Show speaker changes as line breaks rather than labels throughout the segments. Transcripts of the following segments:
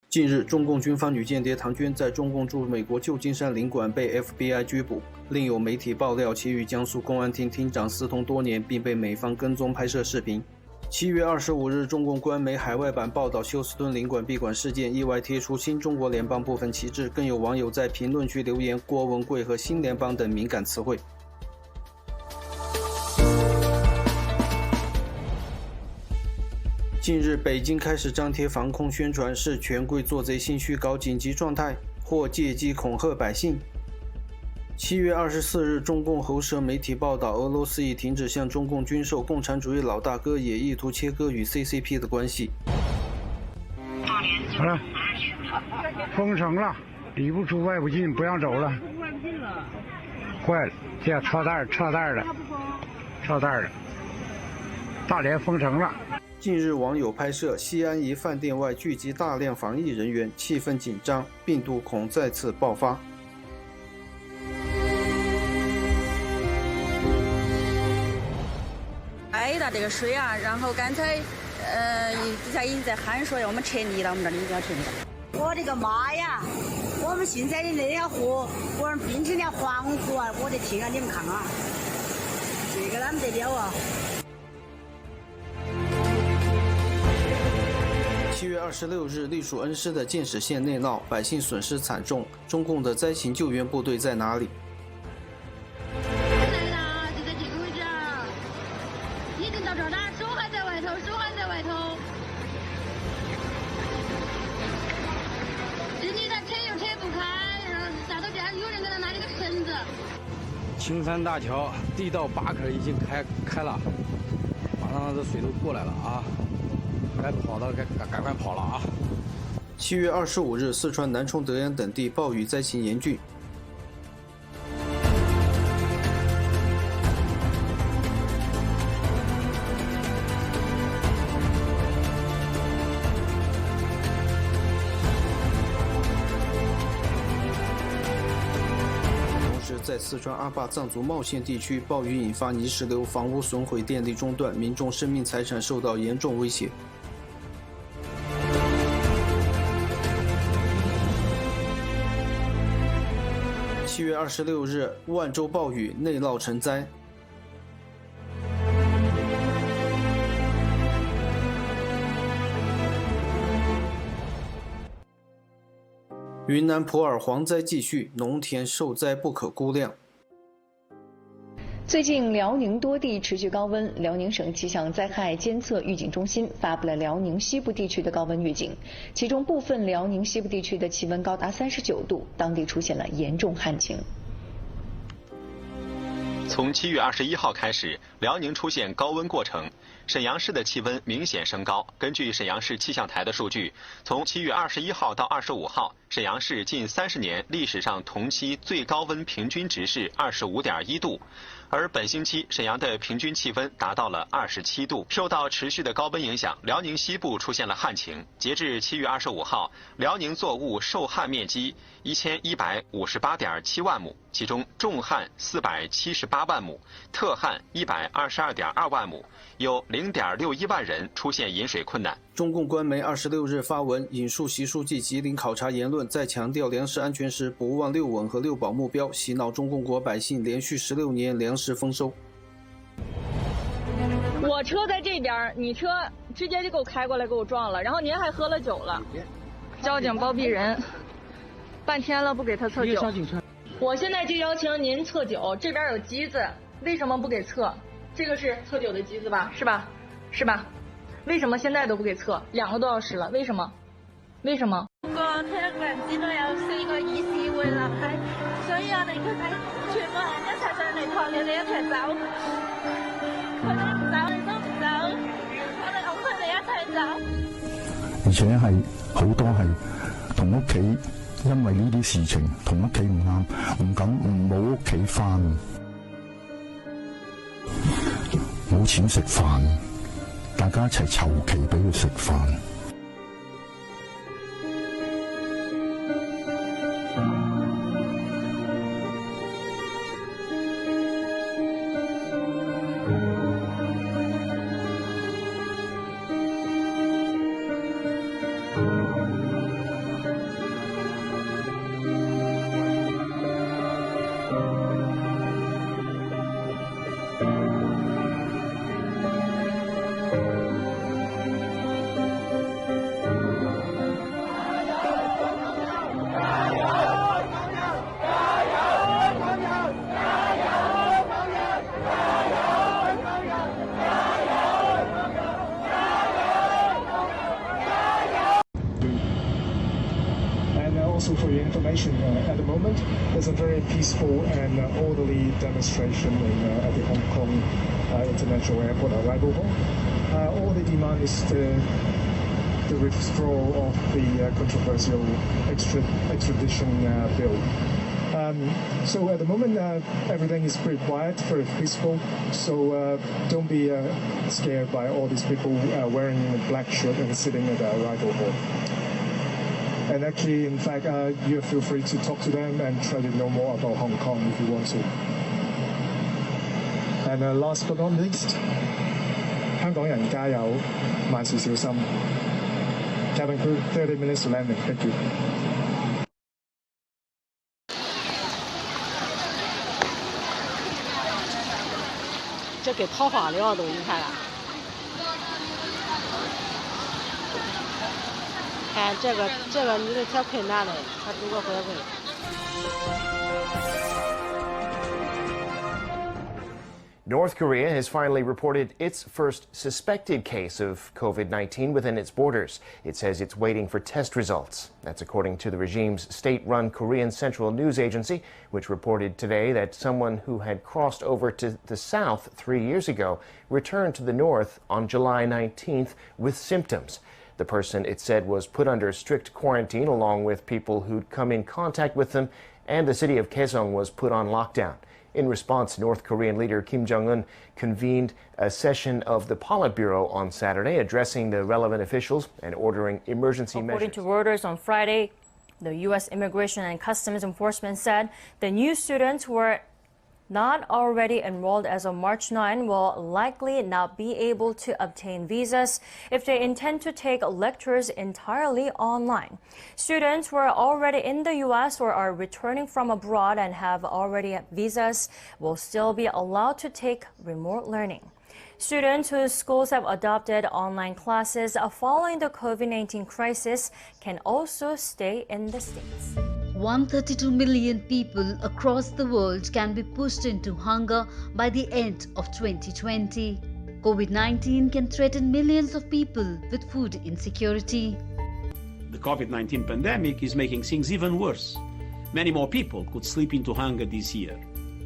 近日，中共军方女间谍唐娟在中共驻美国旧金山领馆被 FBI 拘捕。另有媒体爆料，其与江苏公安厅厅长私通多年，并被美方跟踪拍摄视频。7月25日，中共官媒海外版报道休斯顿领馆闭馆事件，意外贴出新中国联邦部分旗帜，更有网友在评论区留言郭文贵和新联邦等敏感词汇。近日，北京开始张贴防控宣传，是权贵做贼心虚搞紧急状态，或借机恐吓百姓。7月24日，中共喉舌媒体报道，俄罗斯已停止向中共军售，共产主义老大哥也意图切割与 CCP 的关系。
好了，封城了，里不出外不进，不让走了。坏了，这样撤袋了，大连封城了。
近日，网友拍摄西安一饭店外聚集大量防疫人员，气氛紧张，病毒恐再次爆发。
挨到这个水啊，然后刚才底下已经在喊说要我们撤离了，我们这里已经要撤离了。
我的个妈呀！我们现在的那条河，我们变成了黄河啊！我的天啊，你们看啊，这个哪么得了啊
！7月26日，隶属恩施的建始县内涝，百姓损失惨重。中共的灾情救援部队在哪里？
来了，就在这个位置啊！已经到这儿了，手还在外头。这女的扯又扯不开，然后下头这样有人给她拿了个绳子。
青山大桥地道8口已经开了，马上这水都过来了啊！该跑的赶快跑了啊
！7月25日，四川南充、德阳等地暴雨灾情严峻。同时，在四川阿坝藏族茂县地区，暴雨引发泥石流，房屋损毁，电力中断，民众生命财产受到严重威胁。7月26日，万州暴雨，内涝成灾。云南普洱蝗灾继续，农田受灾不可估量。
最近，辽宁多地持续高温，辽宁省气象灾害监测预警中心发布了辽宁西部地区的高温预警，其中部分辽宁西部地区的气温高达39度，当地出现了严重旱情。
从7月21号开始，辽宁出现高温过程，沈阳市的气温明显升高。根据沈阳市气象台的数据，从7月21号到25号，沈阳市近30年历史上同期最高温平均值是25.1度。而本星期沈阳的平均气温达到了27度。受到持续的高温影响，辽宁西部出现了旱情。截至7月25号，辽宁作物受旱面积1158.7万亩，其中重旱478万亩，特旱122.2万亩，有0.61万人出现饮水困难。
中共官媒26日发文引述习书记吉林考察言论，在强调粮食安全时不忘6稳和6保目标，洗脑中共国百姓连续16年粮食丰收。
我车在这边，你车直接就给我开过来给我撞了，然后您还喝了酒了，交警包庇人，半天了不给他测酒。我现在就要求您测酒，这边有机子，为什么不给测？这个是测酒的机子吧？是吧？是吧？为什么现在都不给测？2个多小时了，为什么？為什麼？
個香港人知道有4個議事會立喺，所以我哋決定全部人一齊上嚟托你哋一齊走。佢哋唔走，你都唔走，我哋同佢哋一齊走。
而且係好多係同屋企，因為呢啲事情同屋企唔啱，唔敢唔冇屋企返，冇錢食飯，大家一齊籌期俾佢食飯。
situation at the moment. There's a very peaceful and orderly demonstration at the Hong Kong International Airport arrival hall. All they demand is the withdrawal of the controversial extradition bill. So at the moment, everything is pretty quiet, very peaceful. So don't be scared by all these people wearing a black shirt and sitting at the arrival hall. And actually, in fact, you feel free to talk to them and try to know more about Hong Kong if you want to. And last but not least, 香港人加油，萬事小心。Cabin crew, 30 minutes to landing. Thank you.
这给套话了都，你看看。看这个女的挺困难的，她如果回来。
North Korea has finally reported its first suspected case of COVID-19 within its borders. It says it's waiting for test results. That's according to the regime's state-run Korean Central News Agency, which reported today that someone who had crossed over to the south 3 years ago returned to the north on July 19th with symptoms. The person, it said, was put under strict quarantine along with people who'd come in contact with them, and the city of Kaesong was put on lockdown. In response, North Korean leader Kim Jong-un convened a session of the Politburo on Saturday, addressing the relevant officials and ordering emergency measures.
According to Reuters on Friday, the U.S. Immigration and Customs Enforcement said the new students who were not already enrolled as of March 9 will likely not be able to obtain visas if they intend to take lectures entirely online. Students who are already in the U.S. or are returning from abroad and have already visas will still be allowed to take remote learning. Students whose schools have adopted online classes following the COVID-19 crisis can also stay in the States.
132 million people across the world can be pushed into hunger by the end of 2020. COVID-19 can threaten millions of people with food insecurity.
The COVID-19 pandemic is making things even worse. Many more people could slip into hunger this year.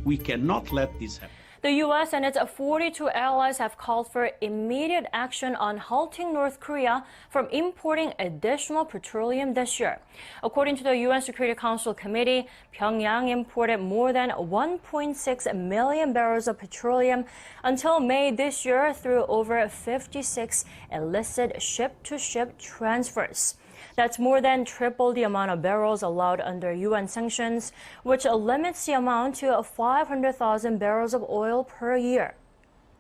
We cannot let this happen.
The U.S. and its 42 allies have called for immediate action on halting North Korea from importing additional petroleum this year. According to the UN Security Council Committee, Pyongyang imported more than 1.6 million barrels of petroleum until May this year through over 56 illicit ship-to-ship transfers. That's more than triple the amount of barrels allowed under UN sanctions, which limits the amount to 500,000 barrels of oil per year.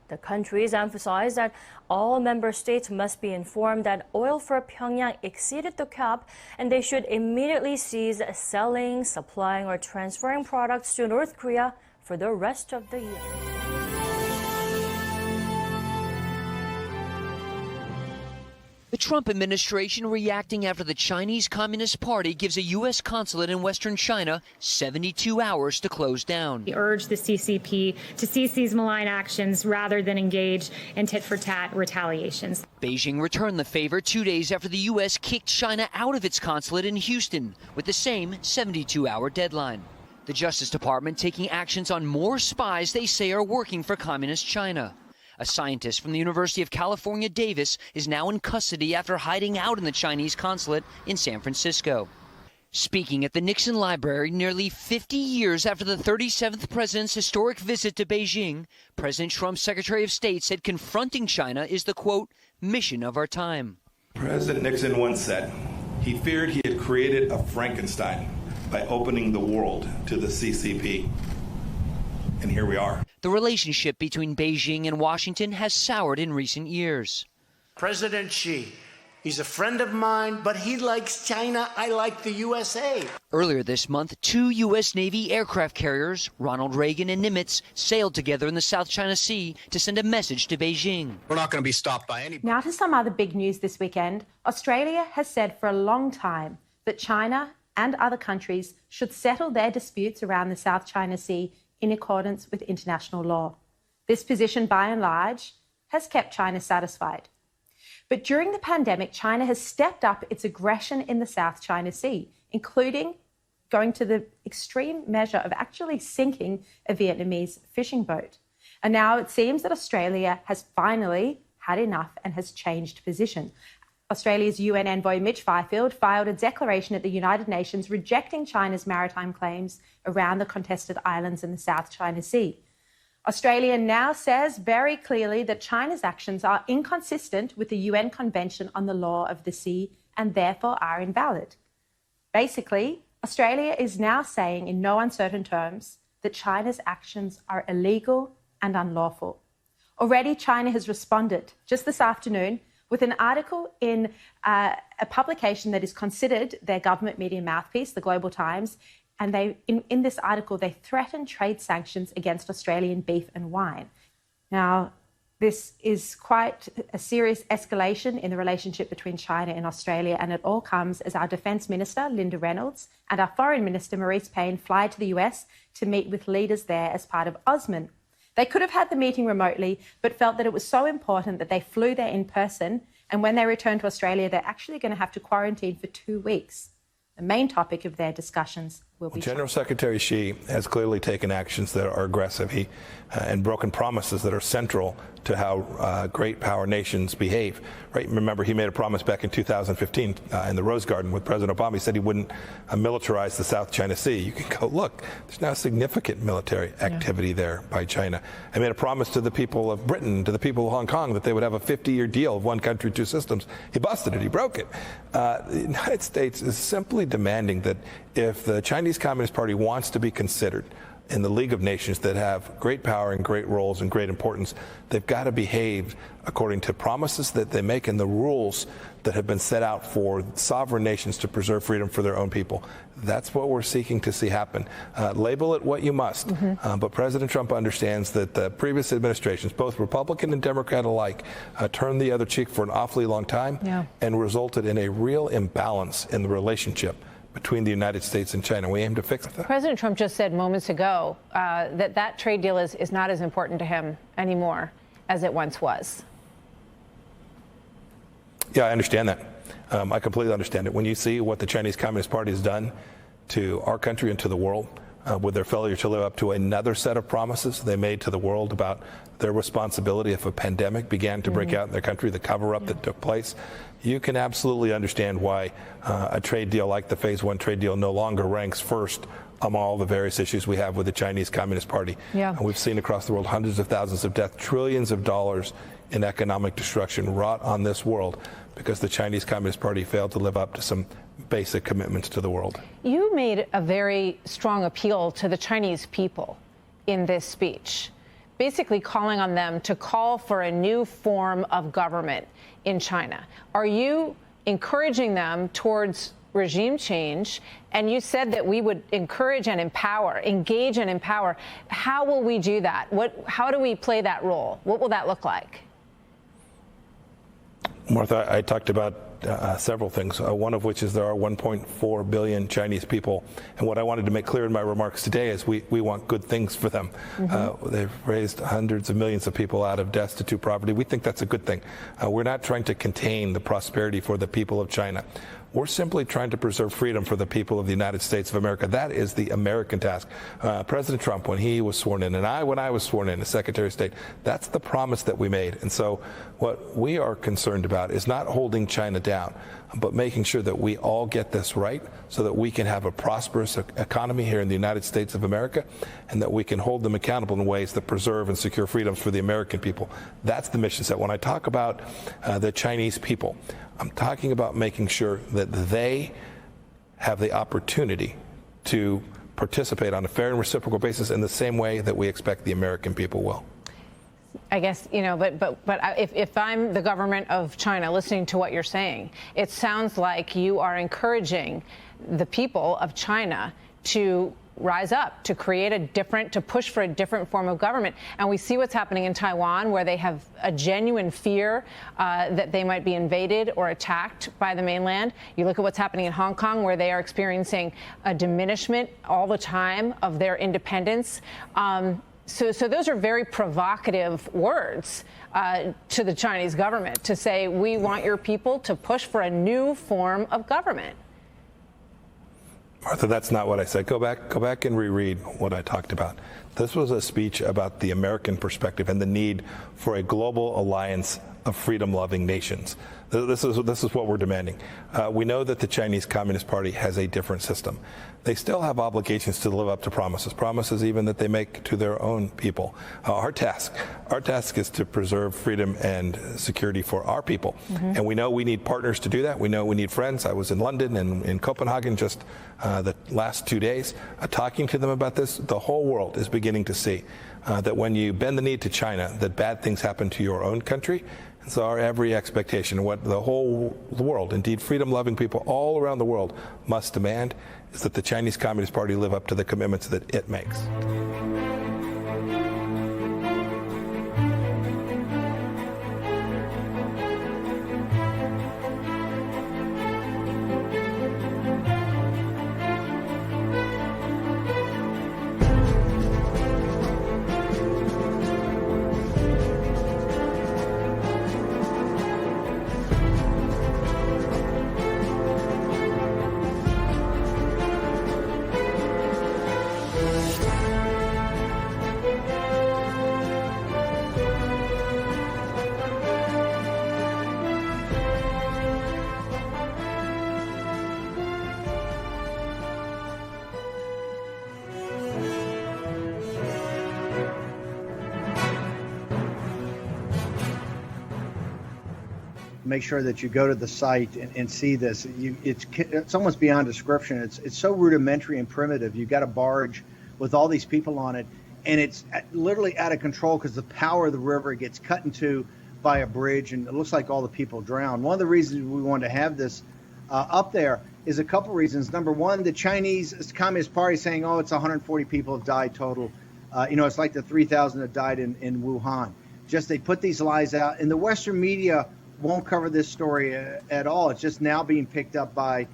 The countries emphasize that all member states must be informed that oil for Pyongyang exceeded the cap, and they should immediately cease selling, supplying, or transferring products to North Korea for the rest of the year.
The Trump administration reacting after the Chinese Communist Party gives a U.S. consulate in Western China 72 hours to close down.
We urge the CCP to cease these malign actions rather than engage in tit-for-tat retaliations.
Beijing returned the favor 2 days after the U.S. kicked China out of its consulate in Houston with the same 72-hour deadline. The Justice Department taking actions on more spies they say are working for Communist China. A scientist from the University of California, Davis, is now in custody after hiding out in the Chinese consulate in San Francisco. Speaking at the Nixon Library nearly 50 years after the 37th president's historic visit to Beijing, President Trump's Secretary of State said confronting China is the, quote, mission of our time.
President Nixon once said he feared he had created a Frankenstein by opening the world to the CCP. And here we are.
The relationship between Beijing and Washington has soured in recent years.
President Xi, he's a friend of mine, but he likes China. I like the USA.
Earlier this month, 2 U.S. Navy aircraft carriers, Ronald Reagan and Nimitz, sailed together in the South China Sea to send a message to Beijing.
We're not going to be stopped by anybody.
Now to some other big news this weekend. Australia has said for a long time that China and other countries should settle their disputes around the South China Sea in accordance with international law. This position, by and large, has kept China satisfied. But during the pandemic, China has stepped up its aggression in the South China Sea, including going to the extreme measure of actually sinking a Vietnamese fishing boat. And now it seems that Australia has finally had enough and has changed position. Australia's UN envoy Mitch Fifield filed a declaration at the United Nations rejecting China's maritime claims around the contested islands in the South China Sea. Australia now says very clearly that China's actions are inconsistent with the UN Convention on the Law of the Sea and therefore are invalid. Basically, Australia is now saying in no uncertain terms that China's actions are illegal and unlawful. Already, China has responded just this afternoon with an article in a publication that is considered their government media mouthpiece, the Global Times. And in this article, they threaten trade sanctions against Australian beef and wine. Now, this is quite a serious escalation in the relationship between China and Australia, and it all comes as our Defence Minister, Linda Reynolds, and our Foreign Minister, Marise Payne, fly to the US to meet with leaders there as part of AUSMAN. They could have had the meeting remotely, but felt that it was so important that they flew there in person, and when they return to Australia, they're actually going to have to quarantine for 2 weeks. The main topic of their discussions will be
General Secretary Xi has clearly taken actions that are aggressive and broken promises that are central to how great power nations behave. Right? Remember, he made a promise back in 2015 in the Rose Garden with President Obama. He said he wouldn't militarize the South China Sea. You can go, look, there's now significant military activity there by China. He made a promise to the people of Britain, to the people of Hong Kong, that they would have a 50-year deal of one country, two systems. He busted it. He broke it. The United States is simply demanding that if the Chinese Communist Party wants to be considered in the League of Nations that have great power and great roles and great importance, they've got to behave according to promises that they make and the rules that have been set out for sovereign nations to preserve freedom for their own people. That's what we're seeking to see happen. Label it what you must, but President Trump understands that the previous administrations, both Republican and Democrat alike, turned the other cheek for an awfully long time and resulted in a real imbalance in the relationship between the United States and China. We aim to fix that.
President Trump just said moments ago that trade deal is not as important to him anymore as it once was.
Yeah, I understand that. I completely understand it. When you see what the Chinese Communist Party has done to our country and to the world, with their failure to live up to another set of promises they made to the world about their responsibility if a pandemic began to break out in their country, the cover-up that took place, you can absolutely understand why a trade deal like the Phase 1 trade deal no longer ranks first among all the various issues we have with the Chinese Communist Party. And we've seen across the world hundreds of thousands of deaths, trillions of dollars in economic destruction wrought on this world because the Chinese Communist Party failed to live up to some basic commitments to the world.
You made a very strong appeal to the Chinese people in this speech, basically calling on them to call for a new form of government in China. Are you encouraging them towards regime change? And you said that we would encourage and empower, engage and empower. How will we do that? How do we play that role? What will that look like?
Martha, I talked about several things, one of which is there are 1.4 billion Chinese people. And what I wanted to make clear in my remarks today is we want good things for them. They've raised hundreds of millions of people out of destitute poverty. We think that's a good thing. We're not trying to contain the prosperity for the people of China. We're simply trying to preserve freedom for the people of the United States of America. That is the American task. President Trump, when he was sworn in, and when I was sworn in as Secretary of State, that's the promise that we made. And so what we are concerned about is not holding China down, but making sure that we all get this right so that we can have a prosperous economy here in the United States of America and that we can hold them accountable in ways that preserve and secure freedoms for the American people. That's the mission set. When I talk about the Chinese people, I'm talking about making sure that they have the opportunity to participate on a fair and reciprocal basis in the same way that we expect the American people will.
I guess, but if I'm the government of China listening to what you're saying, it sounds like you are encouraging the people of China to rise up, to push for a different form of government. And we see what's happening in Taiwan, where they have a genuine fear that they might be invaded or attacked by the mainland. You look at what's happening in Hong Kong, where they are experiencing a diminishment all the time of their independence. So those are very provocative words to the Chinese government to say, we want your people to push for a new form of government.
Martha, that's not what I said. Go back and reread what I talked about. This was a speech about the American perspective and the need for a global alliance of freedom-loving nations. This is what we're demanding. We know that the Chinese Communist Party has a different system. They still have obligations to live up to promises even that they make to their own people. Our task is to preserve freedom and security for our people. Mm-hmm. And we know we need partners to do that. We know we need friends. I was in London and in Copenhagen just the last 2 days talking to them about this. The whole world is beginning to see that when you bend the knee to China, that bad things happen to your own country. It's our every expectation. What the whole world, indeed freedom-loving people all around the world, must demand is that the Chinese Communist Party live up to the commitments that it makes.
Make sure that you go to the site and see this. It's almost beyond description. It's so rudimentary and primitive. You've got a barge with all these people on it, and it's literally out of control because the power of the river gets cut into by a bridge, and it looks like all the people drown. One of the reasons we wanted to have this up there is a couple reasons. Number one, the Chinese Communist Party saying, oh, it's 140 people have died total. It's like the 3,000 that died in Wuhan. Just they put these lies out, and the Western media won't cover this story at all. It's just now being picked up by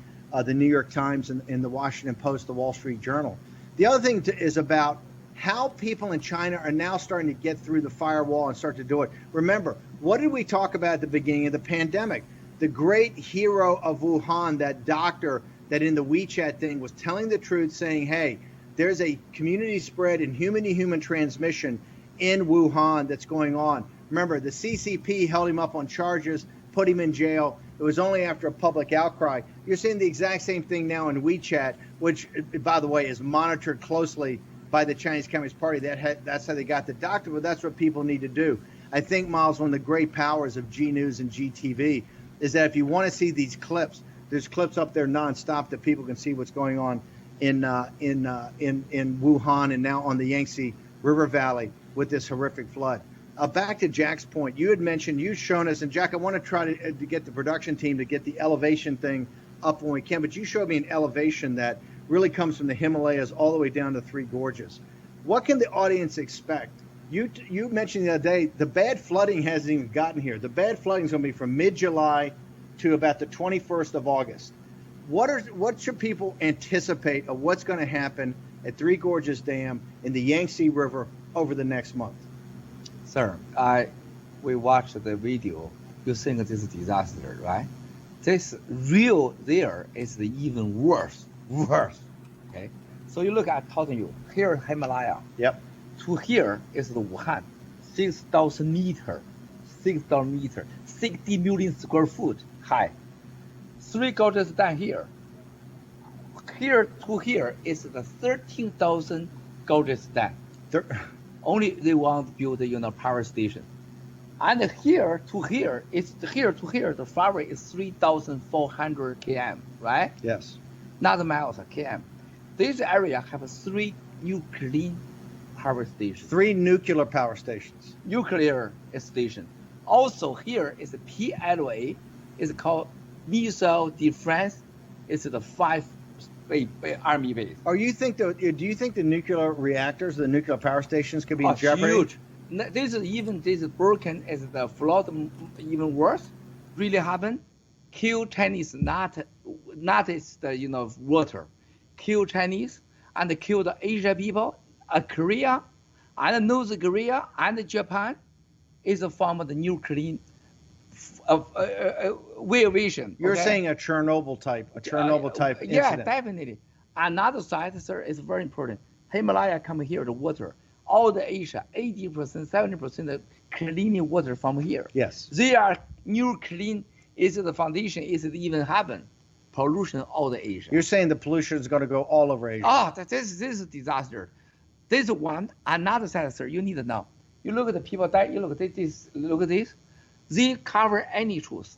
the New York Times and the Washington Post, the Wall Street Journal. The other thing is about how people in China are now starting to get through the firewall and start to do it. Remember, what did we talk about at the beginning of the pandemic? The great hero of Wuhan, that doctor that in the WeChat thing was telling the truth, saying, hey, there's a community spread and human-to-human transmission in Wuhan that's going on. Remember, the CCP held him up on charges, put him in jail. It was only after a public outcry. You're seeing the exact same thing now in WeChat, which, by the way, is monitored closely by the Chinese Communist Party. That's how they got the doctor, but that's what people need to do. I think, Miles, one of the great powers of G News and GTV is that if you want to see these clips, there's clips up there nonstop that people can see what's going on in Wuhan and now on the Yangtze River Valley with this horrific flood. Back to Jack's point, you had mentioned, you've shown us, and Jack, I want to try to get the production team to get the elevation thing up when we can, but you showed me an elevation that really comes from the Himalayas all the way down to Three Gorges. What can the audience expect? You mentioned the other day, the bad flooding hasn't even gotten here. The bad flooding is going to be from mid-July to about the 21st of August. What should people anticipate of what's going to happen at Three Gorges Dam in the Yangtze River over the next month?
Sir, we watched the video. You think this is disaster, right? This real there is even worse. Okay, so you look at telling you here Himalaya.
Yep.
To here is the Wuhan, 6,000 meters, 60 million square foot high. Three Gorges down here. Here to here is the 13,000 Gorges dam. Only they want to build power station. And here to here, the far away is 3,400 km, right?
Yes.
Not miles, km. This area have 3 nuclear power stations.
3 nuclear power stations.
Nuclear station. Also here is the PLA, is called Ms.L de France. It's the 5 army base.
Do you think the nuclear reactors, the nuclear power stations, could be in jeopardy?
Huge. This broken is the flood even worse. Really happen. Kill Chinese, not is the water. Kill Chinese and kill the Asia people. Korea and North Korea and Japan is a form of the nuclear violation.
You're saying a Chernobyl type incident.
Yeah, definitely. Another side, sir, is very important. Himalaya come here, the water. All the Asia, 80%, 70% of clean water from here.
Yes.
They are new clean. Is the foundation? Is it even heaven? Pollution all the Asia.
You're saying the pollution is going to go all over Asia?
Oh, this is a disaster. This is one. Another side, sir, you need to know. You look at the people die. You look at this. Look at this. They cover any truth.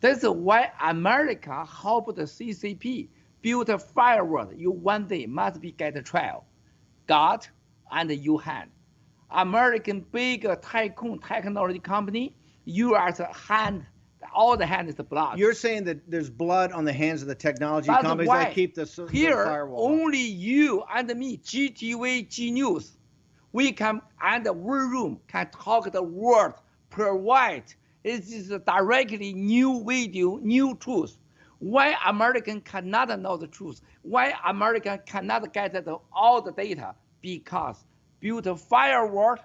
That's why America helped the CCP build a firewall. You one day must be get a trial. God and you hand. American big tycoon technology company, you are the hand, all the hand is the blood.
You're saying that there's blood on the hands of the technology
That's
companies
why
that keep the
here,
firewall.
Only you and me, GTV, G News, we can, and the war room can talk the word, provide. It is directly new video, new truth. Why American cannot know the truth? Why American cannot get all the data? Because built a firewall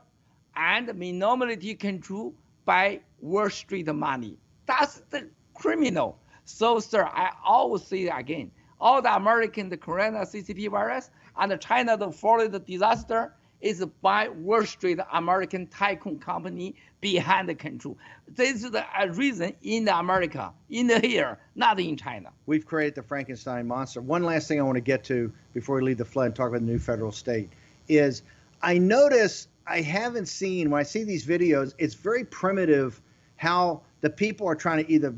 and minority control by Wall Street money. That's the criminal. So, sir, I always say again, all the American, the Corona CCP virus, and the China, the Florida disaster is by Wall Street American tycoon company behind the control. This is the reason in America, in here, not in China.
We've created the Frankenstein monster. One last thing I want to get to before we leave the flood and talk about the new federal state is I notice I haven't seen, when I see these videos, it's very primitive how the people are trying to either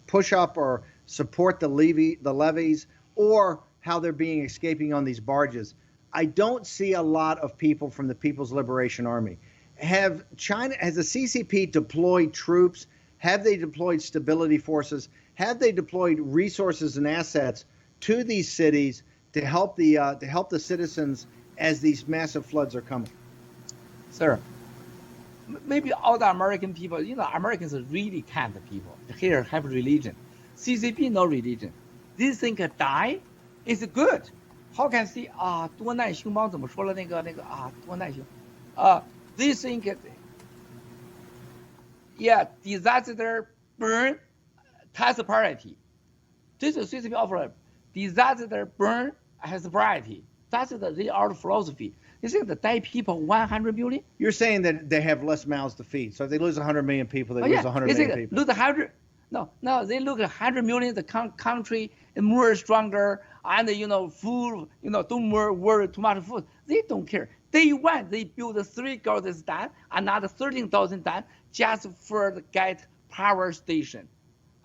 push up or support the levees, or how they're being escaping on these barges. I don't see a lot of people from the People's Liberation Army. Has the CCP deployed troops? Have they deployed stability forces? Have they deployed resources and assets to these cities to help the citizens as these massive floods are coming?
Sir, maybe all the American people, Americans are really kind of people. Here have religion. CCP no religion. They think die is good. How can see 多难兴邦怎么说了那个多难兴they think disaster burn has priority. This is CCP offer disaster burn has priority. That's the art philosophy. You think the die people 100 million?
You're saying that they have less mouths to feed. So if they lose 100 million people, they lose 100 million people.
Lose 100. No, they look at 100 million. The country is more stronger, and food, don't worry too much food. They don't care. Day one, they build 3,000 dam, another 13,000 dam just for the get power station,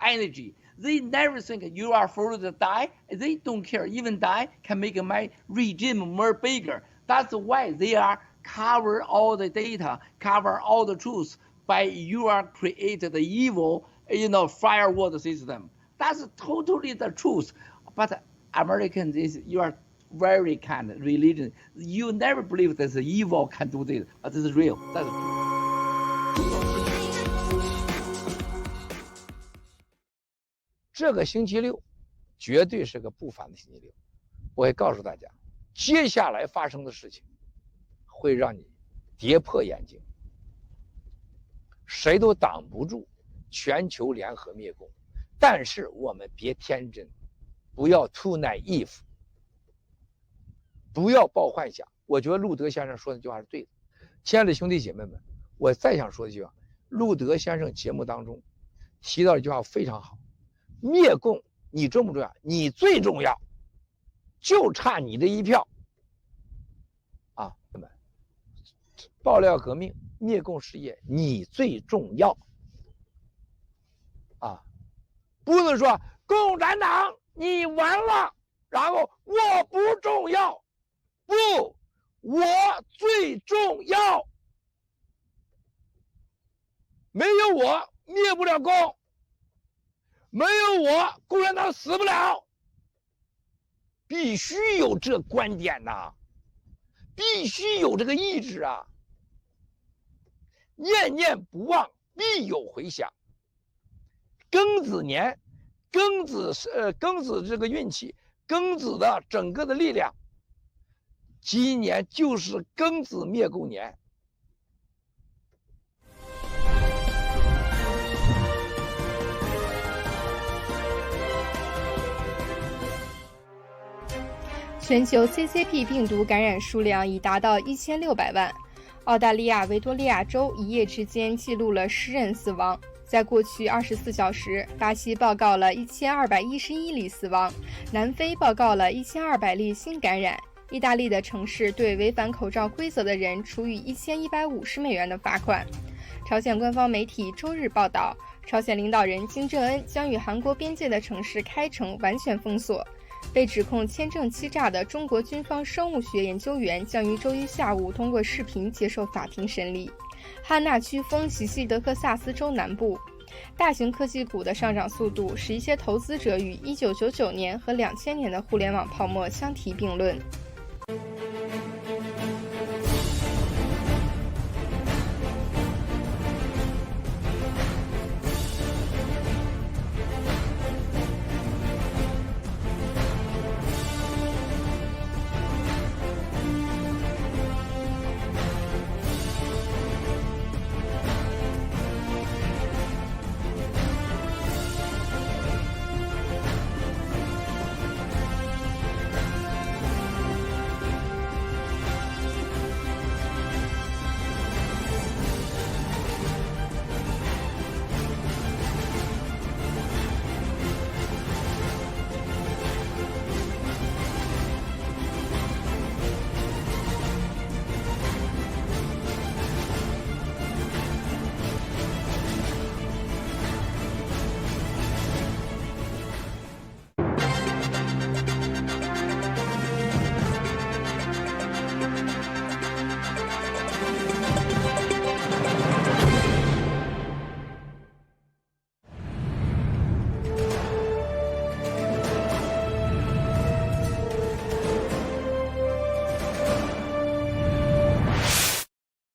energy. They never think you are for the die. They don't care. Even die can make my regime more bigger. That's why they are cover all the data, cover all the truth by you are created the evil, firewall system. That's totally the truth. But Americans you are very kind religion. You never believe that the evil can do this, but this is real. That's true. 这个星期六绝对是个不凡的星期六，我会告诉大家，接下来发生的事情会让你跌破眼镜，谁都挡不住全球联合灭共。但是我们别天真，不要 too naive， 不要抱幻想。我觉得路德先生说的这句话是对的。亲爱的兄弟姐妹们，我再想说一句话，路德先生节目当中提到一句话非常好，灭共你重不重要？你最重要，就差你这一票啊！爆料革命、灭共事业，你最重要啊！不能说共产党你完了，然后我不重要，不，我最重要。没有我灭不了共，没有我共产党死不了。必须有这观点呐，必须有这个意志啊！念念不忘，必有回响。庚子年，庚子这个运气，庚子的整个的力量，今年就是庚子灭共年。
全球 CCP 病毒感染数量已达到1600万。澳大利亚维多利亚州一夜之间记录了10人死亡。在过去24小时，巴西报告了1211例死亡，南非报告了1200例新感染。意大利的城市对违反口罩规则的人处以$1150的罚款。朝鲜官方媒体周日报道，朝鲜领导人金正恩将与韩国边界的城市开城完全封锁。被指控签证欺诈的中国军方生物学研究员将于周一下午通过视频接受法庭审理。汉纳飓风袭击德克萨斯州南部，大型科技股的上涨速度使一些投资者与1999年和2000年的互联网泡沫相提并论。